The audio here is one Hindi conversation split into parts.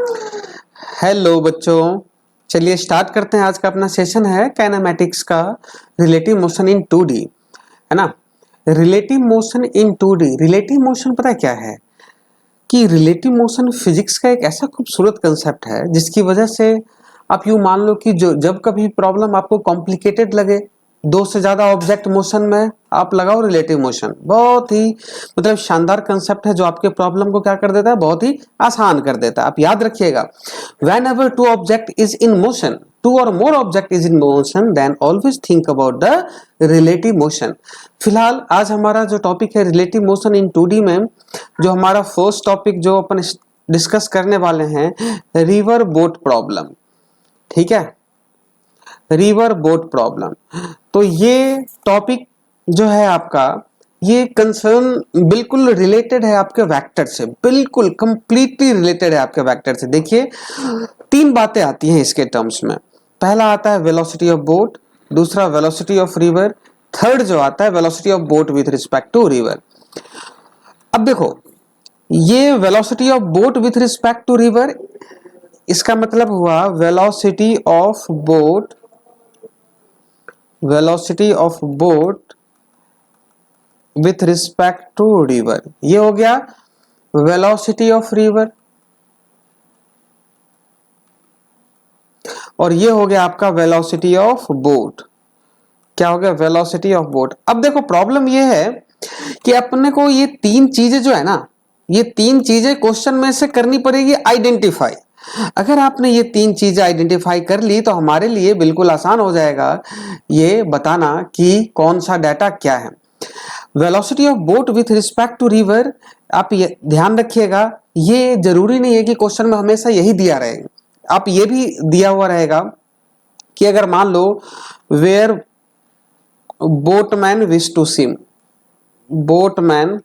हेलो बच्चों, चलिए स्टार्ट करते हैं। आज का अपना सेशन है काइनेमैटिक्स का, रिलेटिव मोशन इन 2D, है ना। Relative motion in 2D, relative motion पता है क्या है कि रिलेटिव मोशन फिजिक्स का एक ऐसा खूबसूरत कंसेप्ट है जिसकी वजह से आप यूं मान लो कि जो जब कभी प्रॉब्लम आपको कॉम्प्लिकेटेड लगे, दो से ज्यादा ऑब्जेक्ट मोशन में आप लगाओ रिलेटिव मोशन, बहुत ही मतलब शानदार कंसेप्ट है जो आपके प्रॉब्लम को क्या कर देता है, बहुत ही आसान कर देता है। आप याद रखिएगा, whenever two object is in motion, two or more object is in motion, then always think about the relative motion. फिलहाल आज हमारा जो टॉपिक है रिलेटिव मोशन इन 2D में, जो हमारा फर्स्ट टॉपिक जो अपन डिस्कस करने वाले हैं, रिवर बोट प्रॉब्लम। ठीक है, रिवर बोट प्रॉब्लम। तो ये टॉपिक जो है आपका, ये कंसर्न बिल्कुल रिलेटेड है आपके वेक्टर से, बिल्कुल कंप्लीटली रिलेटेड है आपके वेक्टर से। देखिए, तीन बातें आती हैं इसके टर्म्स में। पहला आता है वेलोसिटी ऑफ बोट, दूसरा वेलोसिटी ऑफ रिवर, थर्ड जो आता है velocity of boat with respect to river. अब देखो, ये velocity of boat with respect to river, इसका मतलब हुआ velocity of boat, velocity of boat with respect to river. ये हो गया वेलोसिटी ऑफ रिवर, और ये हो गया आपका वेलोसिटी ऑफ बोट। क्या हो गया? Velocity of boat. अब देखो, प्रॉब्लम ये है कि अपने को ये तीन चीजें जो है ना, ये तीन चीजें क्वेश्चन में से करनी पड़ेगी आइडेंटिफाई। अगर आपने ये तीन चीजें आइडेंटिफाई कर ली तो हमारे लिए बिल्कुल आसान हो जाएगा ये बताना कि कौन सा डाटा क्या है। Velocity of boat with respect to river, आप ये ध्यान रखिएगा, ये जरूरी नहीं है कि क्वेश्चन में हमेशा यही दिया रहेगा। आप ये भी दिया हुआ रहेगा कि अगर मान लो where boatman wish to swim, boatman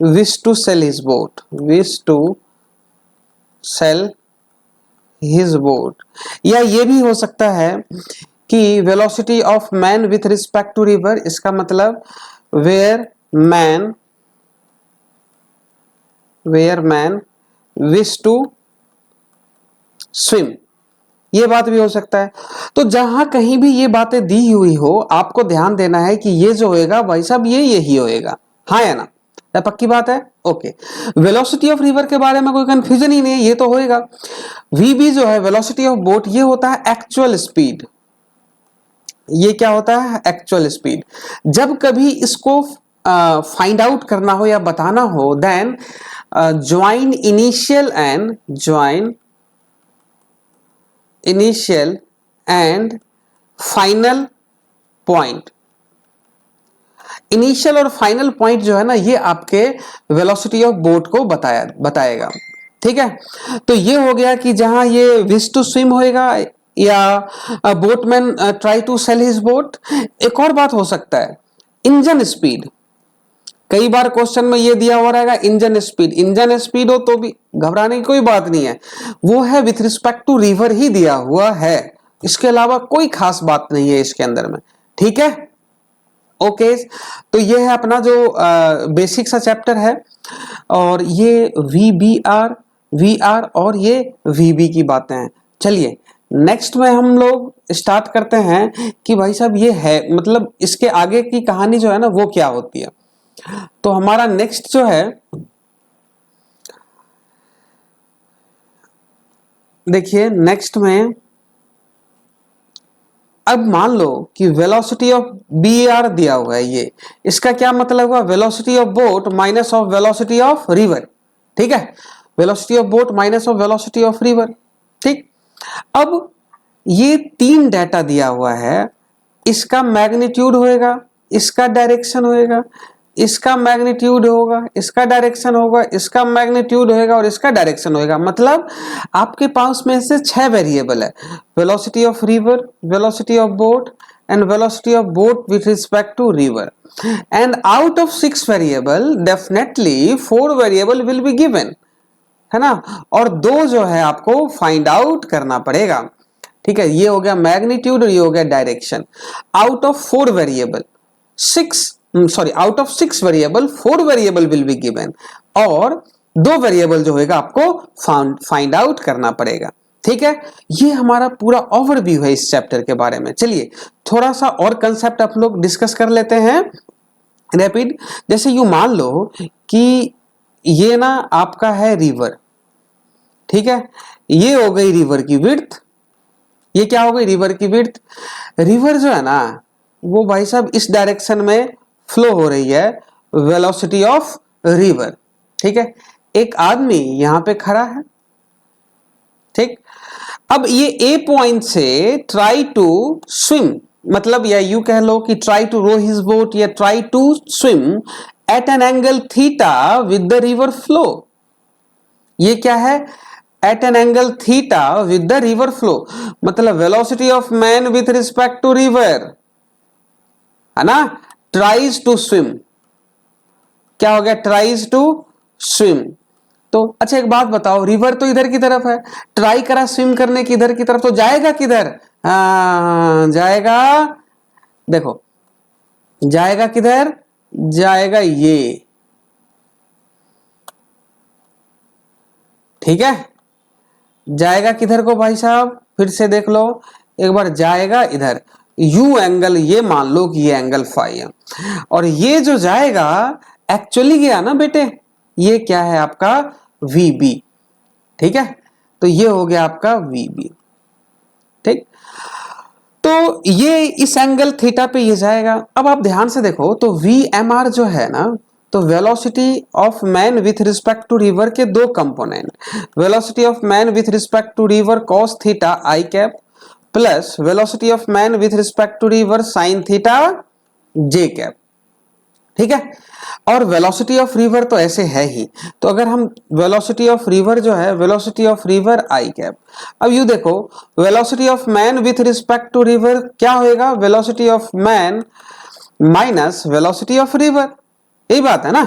wish to sail his boat, wish to sail his boat. या ये भी हो सकता है कि velocity of man with respect to river, इसका मतलब where man wish to swim, ये बात भी हो सकता है। तो जहां कहीं भी ये बातें दी हुई हो, आपको ध्यान देना है कि ये जो होएगा भाई साहब, ये यही होएगा। हाँ या ना? क्या पक्की बात है? ओके। वेलोसिटी ऑफ रिवर के बारे में कोई कंफ्यूजन ही नहीं है, ये तो होएगा। वीबी जो है वेलोसिटी ऑफ बोट, ये होता है एक्चुअल स्पीड। ये क्या होता है? Actual speed. जब कभी इसको फाइंड आउट करना हो या बताना हो, then join initial and final point. Initial और फाइनल पॉइंट जो है ना, ये आपके वेलोसिटी ऑफ बोट को बताएगा। ठीक है, तो ये हो गया कि जहां ये विश टू स्विम होएगा या boatman try to sail his boat. एक और बात हो सकता है, इंजन स्पीड। कई बार क्वेश्चन में ये दिया हुआ रहेगा इंजन स्पीड। इंजन स्पीड हो तो भी घबराने की कोई बात नहीं है, वो है विथ रिस्पेक्ट टू रिवर ही दिया हुआ है, इसके अलावा कोई खास बात नहीं है इसके अंदर में। ठीक है, ओके। तो ये है अपना जो बेसिक सा चैप्टर है, और ये वी आर और ये वीबी की बातें हैं। चलिए नेक्स्ट में हम लोग स्टार्ट करते हैं कि भाई साहब ये है, मतलब इसके आगे की कहानी जो है ना वो क्या होती है। तो हमारा नेक्स्ट जो है, देखिए नेक्स्ट में, अब मान लो कि वेलोसिटी ऑफ बी आर दिया हुआ है, ये इसका क्या मतलब हुआ? Velocity of boat minus of velocity of river. ठीक है, velocity of boat minus of velocity of river. ठीक, अब ये तीन डाटा दिया हुआ है, इसका मैग्नीट्यूड होएगा, इसका डायरेक्शन होएगा, इसका मैग्नीट्यूड होगा, इसका डायरेक्शन होगा, इसका मैग्नीट्यूड होएगा और इसका डायरेक्शन होएगा। मतलब आपके पास में से 6 वेरिएबल है, velocity of river, velocity of boat and velocity of boat with respect to river. And out of 6 variable definitely 4 variable will be given, है ना, और 2 जो है आपको फाइंड आउट करना पड़ेगा। ठीक है, ये हो गया मैग्नीट्यूड और ये हो गया direction. Out of 4 variable 6 out of 6 variable 4 variable will be given, और दो वेरिएबल जो होगा आपको फाइंड आउट करना पड़ेगा। ठीक है, ये हमारा पूरा ओवरव्यू है इस चैप्टर के बारे में। चलिए थोड़ा सा और कंसेप्ट आप लोग डिस्कस कर लेते हैं रैपिड। जैसे यू मान लो कि ये ना आपका है रिवर, ठीक है, ये हो गई रिवर की विड्थ, ये क्या हो गई रिवर की विड्थ। रिवर जो है ना वो भाई साहब इस डायरेक्शन में फ्लो हो रही है, वेलोसिटी ऑफ रिवर। ठीक है, एक आदमी यहां पे खड़ा है, ठीक। अब ये ए पॉइंट से ट्राई टू स्विम, मतलब या यू कह लो कि try to row his boat या try to swim at an angle theta with the river flow. ये क्या है, at an angle theta with the river flow, मतलब velocity of man with respect to river, है ना। ट्राइज टू स्विम, क्या हो गया, ट्राइज टू स्विम। तो अच्छा एक बात बताओ, रिवर तो इधर की तरफ है, ट्राई करा स्विम करने की इधर की तरफ, तो जाएगा किधर, जाएगा, देखो जाएगा किधर, जाएगा ये, ठीक है, जाएगा किधर को भाई साहब, फिर से देख लो एक बार, जाएगा इधर, यू एंगल ये मान लो कि ये एंगल फाई है, और ये जो जाएगा एक्चुअली गया ना बेटे, ये क्या है आपका VB, ठीक है, तो ये हो गया आपका VB, ठीक। तो ये इस एंगल थीटा पे ये जाएगा। अब आप ध्यान से देखो तो VMR जो है ना, तो velocity of man with respect to river के दो component, velocity of man with respect to river cos theta I cap plus velocity of man with respect to river sine theta J cap, ठीक है। और वेलोसिटी ऑफ रिवर तो ऐसे है ही, तो अगर हम वेलोसिटी ऑफ रिवर जो है, velocity of river I cap, अब यू देखो velocity of man with respect to river क्या होएगा, velocity of man minus velocity of river, यही बात है ना।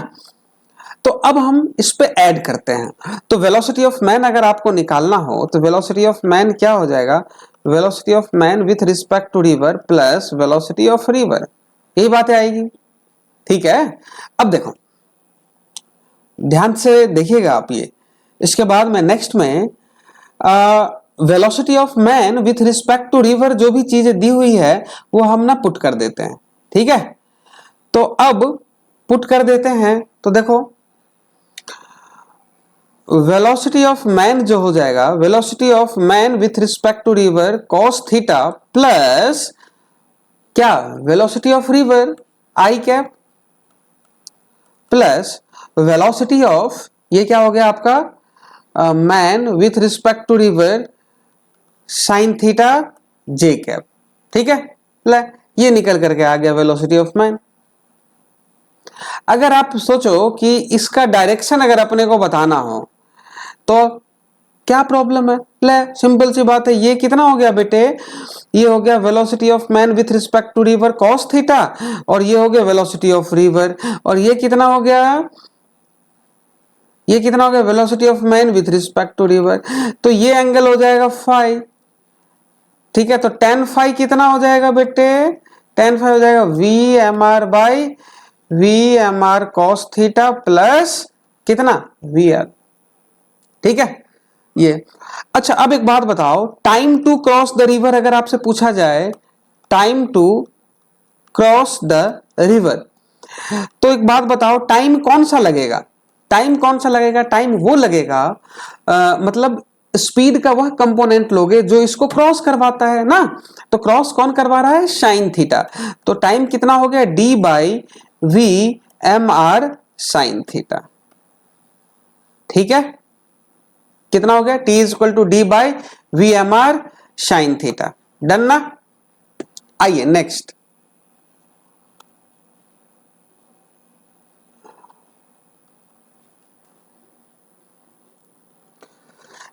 तो अब हम इस पे ऐड करते हैं, तो वेलोसिटी ऑफ मैन अगर आपको निकालना हो तो वेलोसिटी ऑफ मैन क्या हो जाएगा, velocity of man with respect to river plus velocity of river, यही बातें आएगी, ठीक है। अब देखो ध्यान से देखिएगा आप ये, इसके बाद में नेक्स्ट में velocity of man with respect to river जो भी चीजें दी हुई है वो हम ना पुट कर देते हैं, ठीक है। तो अब पुट कर देते हैं, तो देखो वेलोसिटी ऑफ मैन जो हो जाएगा, velocity of man with respect to river cos theta plus क्या, velocity of river I cap plus velocity of ये क्या हो गया आपका man with respect to river sine theta J cap, ठीक है। ले ये निकल करके आ गया वेलोसिटी ऑफ मैन। अगर आप सोचो कि इसका डायरेक्शन अगर अपने को बताना हो तो क्या प्रॉब्लम है, ले सिंपल सी बात है, ये कितना हो गया बेटे, ये हो गया velocity of man with respect to river cos theta, और ये हो गया वेलोसिटी ऑफ रिवर, और ये कितना हो गया, ये कितना हो गया, velocity of man with respect to river, तो ये एंगल हो जाएगा फाई, ठीक है। तो tan फाई कितना हो जाएगा बेटे, tan फाई हो जाएगा VMR by VMR cos theta plus कितना VR, ठीक है ये। अच्छा अब एक बात बताओ, time to cross the river अगर आपसे पूछा जाए, time to cross the river, तो एक बात बताओ टाइम कौन सा लगेगा, टाइम कौन सा लगेगा, टाइम वो लगेगा मतलब स्पीड का वह कंपोनेंट लोगे जो इसको क्रॉस करवाता है ना, तो क्रॉस कौन करवा रहा है, साइन थीटा, तो टाइम कितना हो गया D by VMR sine theta, ठीक है, कितना हो गया, T is equal to D by VMR sine theta, done ना। आइए नेक्स्ट,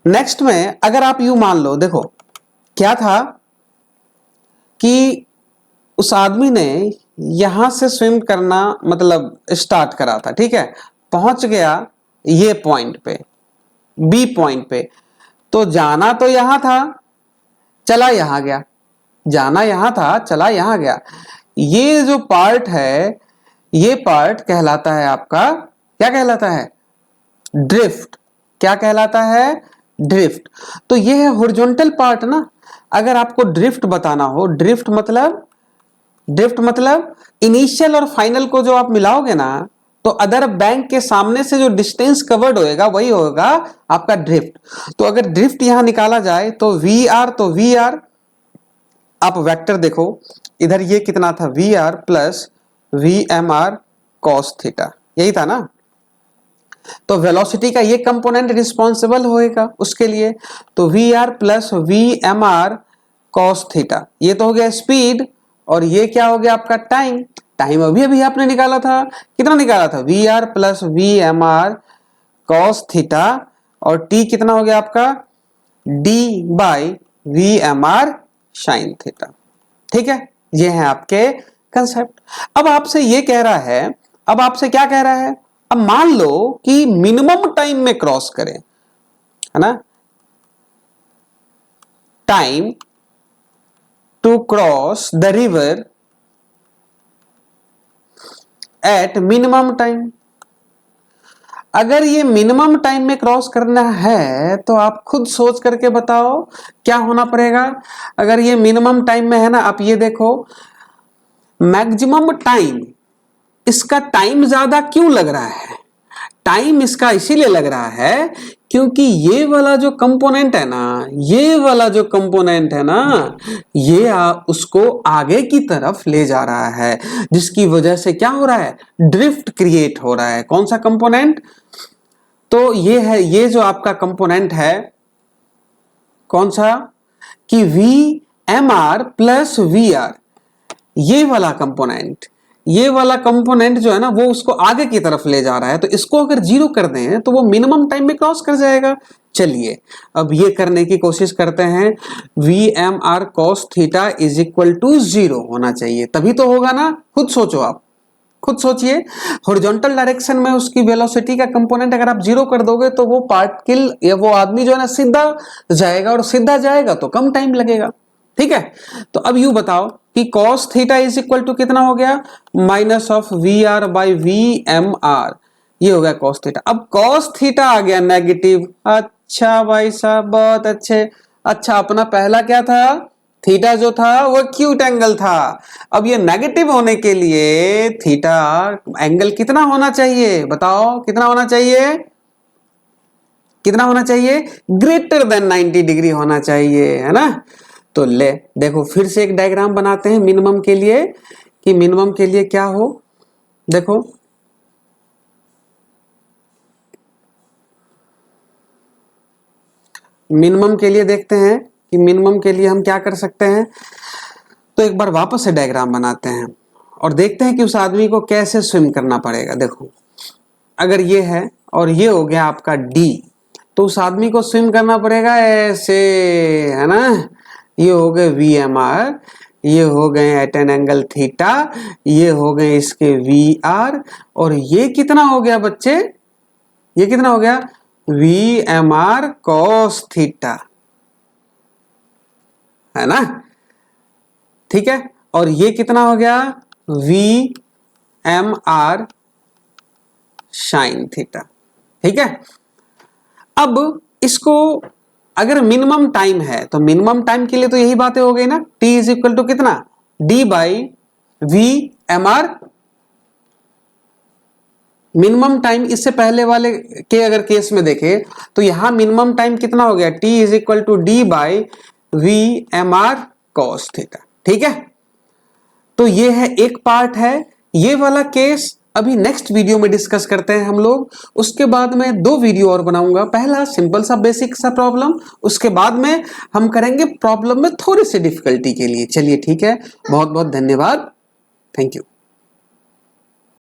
नेक्स्ट में अगर आप यू मान लो, देखो क्या था कि उस आदमी ने यहां से स्विम करना मतलब स्टार्ट करा था, ठीक है, पहुंच गया ये पॉइंट पे, बी पॉइंट पे, तो जाना तो यहां था, चला यहां गया, जाना यहां था, चला यहां गया, ये जो पार्ट है ये पार्ट कहलाता है आपका, क्या कहलाता है, ड्रिफ्ट। क्या कहलाता है? ड्रिफ्ट। तो ये है हॉरिजॉन्टल पार्ट ना। अगर आपको ड्रिफ्ट बताना हो, ड्रिफ्ट मतलब इनिशियल और फाइनल को जो आप मिलाओगे ना, तो अदर बैंक के सामने से जो डिस्टेंस कवर्ड होएगा वही होगा आपका ड्रिफ्ट। तो अगर ड्रिफ्ट यहां निकाला जाए तो वी आर, आप वेक्टर देखो इधर ये कितना था, V R plus V M R cos theta, यही था ना। तो वेलोसिटी का ये कंपोनेंट रिस्पॉन्सिबल होएगा उसके लिए, तो V R plus V M R cos theta, ये तो हो गया स्पीड। और ये क्या हो गया आपका टाइम। टाइम अभी अभी आपने निकाला था, कितना निकाला था? V R plus V M R cos theta, और टी कितना हो गया आपका? D by V M R sine theta. ठीक है, ये है आपके कंसेप्ट। अब आपसे ये कह रहा है, अब आपसे क्या कह रहा है? अब मान लो कि मिनिमम टाइम में क्रॉस करें, है ना, time to cross the river at minimum time. अगर ये मिनिमम टाइम में क्रॉस करना है तो आप खुद सोच करके बताओ क्या होना पड़ेगा। अगर ये मिनिमम टाइम में है ना, आप ये देखो मैक्सिमम टाइम, इसका टाइम ज्यादा क्यों लग रहा है? टाइम इसका इसीलिए लग रहा है क्योंकि ये वाला जो कंपोनेंट है ना, ये वाला जो कंपोनेंट है ना, ये उसको आगे की तरफ ले जा रहा है, जिसकी वजह से क्या हो रहा है? ड्रिफ्ट क्रिएट हो रहा है। कौन सा कंपोनेंट? तो ये है, ये जो आपका कंपोनेंट है, कौन सा? कि V M R plus V R, ये वाला कंपोनेंट, ये वाला कंपोनेंट जो है ना वो उसको आगे की तरफ ले जा रहा है। तो इसको अगर जीरो कर दें तो वो मिनिमम टाइम में क्रॉस कर जाएगा। चलिए अब ये करने की कोशिश करते हैं। V M R cos theta is equal to 0 होना चाहिए, तभी तो होगा ना। खुद सोचो, आप खुद सोचिए। हॉरिजॉन्टल डायरेक्शन में उसकी वेलोसिटी का कंपोनेंट अगर आप 0 कर दोगे तो वो पार्टिकल या वो आदमी जो है ना सीधा जाएगा, और सीधा जाएगा तो कम टाइम लगेगा। ठीक है, तो अब यू बताओ कि cos theta is equal to कितना हो गया? Minus of V R by V M R, ये हो गया cos थीटा। अब cos थीटा आ गया नेगेटिव। अच्छा भाई साहब, बहुत अच्छे। अच्छा, अपना पहला क्या था? थीटा जो था वो एक्यूट एंगल था। अब ये नेगेटिव होने के लिए थीटा एंगल कितना होना चाहिए? बताओ कितना होना चाहिए? कितना होना चाहिए? ग्रेटर देन 90 डिग्री होना चाहिए, है ना। तो ले देखो फिर से एक डायग्राम बनाते हैं मिनिमम के लिए, कि मिनिमम के लिए क्या हो। देखो मिनिमम के लिए देखते हैं कि मिनिमम के लिए हम क्या कर सकते हैं। तो एक बार वापस से डायग्राम बनाते हैं और देखते हैं कि उस आदमी को कैसे स्विम करना पड़ेगा। देखो अगर ये है और ये हो गया आपका डी, तो उस आदमी को स्विम करना पड़ेगा ऐसे, है ना। ये हो गए वी एम आर, ये हो गए एट एन एंगल थीटा, ये हो गए इसके वी आर, और ये कितना हो गया बच्चे? ये कितना हो गया? V M R cos theta, है ना। ठीक है, और ये कितना हो गया? V M R sine theta. ठीक है, अब इसको अगर मिनिमम टाइम है तो मिनिमम टाइम के लिए तो यही बातें हो गई ना। t इज इक्वल टू कितना? d by V M R. Minimum time इससे पहले वाले के अगर केस में देखें तो यहां मिनिमम टाइम कितना हो गया? t is equal to D by V M R cos theta. ठीक है, तो ये है एक पार्ट है। ये वाला केस अभी नेक्स्ट वीडियो में डिस्कस करते हैं हम लोग। उसके बाद में 2 वीडियो और बनाऊंगा। पहला सिंपल सा बेसिक सा प्रॉब्लम, उसके बाद में हम करेंगे प्रॉब्लम में थोड़ी सी डिफिकल्टी के लिए। चलिए ठीक है, बहुत बहुत धन्यवाद, थैंक यू।